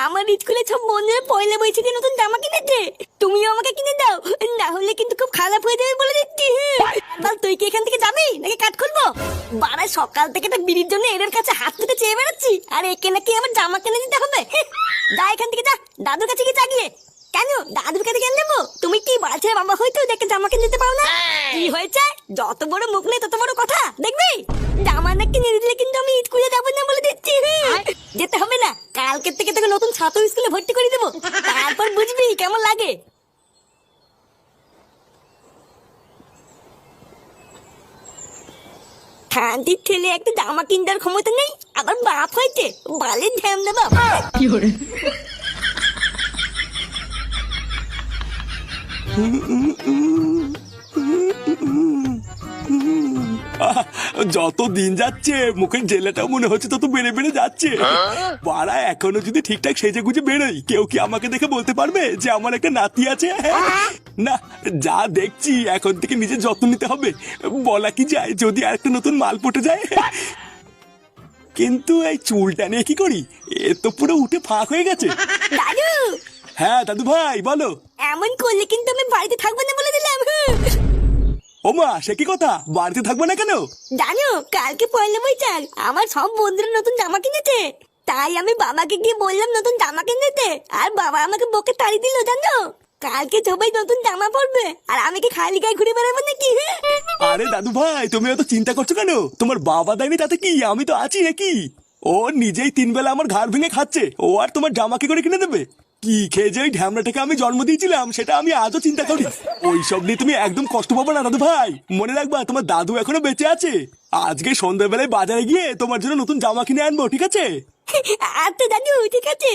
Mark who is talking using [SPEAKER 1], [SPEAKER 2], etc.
[SPEAKER 1] আমার স্কুলে সব বন্ধুরা পয়লা বৈশাখে নতুন জামা কিনেছে, তুমিও আমাকে কিনে দাও, না হলে কিন্তু খুব খারাপ হয়ে যাবে বলে দিচ্ছি। বল তুই কি এখান থেকে যাবি নাকি কাট খুলবো? বারা সকাল থেকে তো বিড়ির জন্য এর কাছে হাত পেতে চেয়ে বেড়াচ্ছি, আর একে নাকি আমার জামা কিনে দিতে হবে। যা এখান থেকে যা, দাদুর কাছে গিয়ে চাগিয়ে। কেন দাদুর কাছে কেন দেবো? তুমি কি বাচ্চা বাবা হয়তো দেখে জামা কিনে দিতে পারো না? কি হয়েছে? যত বড় মুখ নেই তত বড় কথা, দেখবি জামা না কিনে দিলে কিন্তু আমি স্কুলে যাবো না বলে দিচ্ছি। যেতে হবে না, কালকের থেকে তোকে নতুন ছাত্র স্কুলে ভর্তি করে দেবো, তারপর বুঝবি কেমন লাগে। খান্তির ছেলে একটা জামা কিনবার ক্ষমতা নেই, আবার বাপ হয়েছে বালের ধ্যাম না বাপ।
[SPEAKER 2] যত দিন যাচ্ছে মুখের জেলাটাও মনে হচ্ছে তত বেড়ে বেড়ে যাচ্ছে। পাড়া এখনো যদি ঠিকঠাক সেজে গুজে বেরোই, কেউ কি আমাকে দেখে বলতে পারবে যে আমার একটা নাতি আছে? না, যা দেখছি এখন থেকে নিজের যত্ন নিতে হবে। বলা কি যায়, যদি আর একটা নতুন মাল পটে যায়। কিন্তু এই চুলটা নিয়ে কি করি? এ তো পুরো উঠে ফাঁক হয়ে গেছে।
[SPEAKER 1] দাদু,
[SPEAKER 2] হ্যাঁ দাদু ভাই বলো।
[SPEAKER 1] এমন করলে কিন্তু আমি বাড়িতে থাকবো না বলে দিলাম।
[SPEAKER 2] ওমা, সে কি কথা? বাড়িতে থাকবো না কেন?
[SPEAKER 1] জানো কালকে পয়লা বৈশাখ, আমার সব বন্ধুরা নতুন জামা কিনেছে, তাই আমি বাবাকে গিয়ে বললাম নতুন জামা কিনতে, আর বাবা আমাকে বকে তাড়ি দিল। জানো কালকে সবাই নতুন জামা পরবে, আর আমি কি খালি গায়ে ঘুরে বেড়াবো নাকি?
[SPEAKER 2] আরে দাদু ভাই, তুমি এত চিন্তা করছো কেন? তোমার বাবা দেয়নি তাতে কি, আমি তো আছি নাকি? ও নিজেই 3 বেলা আমার ঘাড় ভেঙে খাচ্ছে, ও আর তোমার জামা কি করে কিনে দেবে? কি খেয়ে যে ওই ঢ্যামড়াটাকে আমি জন্ম দিয়েছিলাম সেটা আমি আজও চিন্তা করি। ওইসব নিয়ে তুমি একদম কষ্ট পাবো না দাদু ভাই, মনে রাখবা তোমার দাদু এখনো বেঁচে আছে। আজকে সন্ধ্যাবেলায় বাজারে গিয়ে তোমার জন্য নতুন জামা কিনে আনবো, ঠিক আছে?
[SPEAKER 1] আচ্ছা দাদু, ঠিক আছে।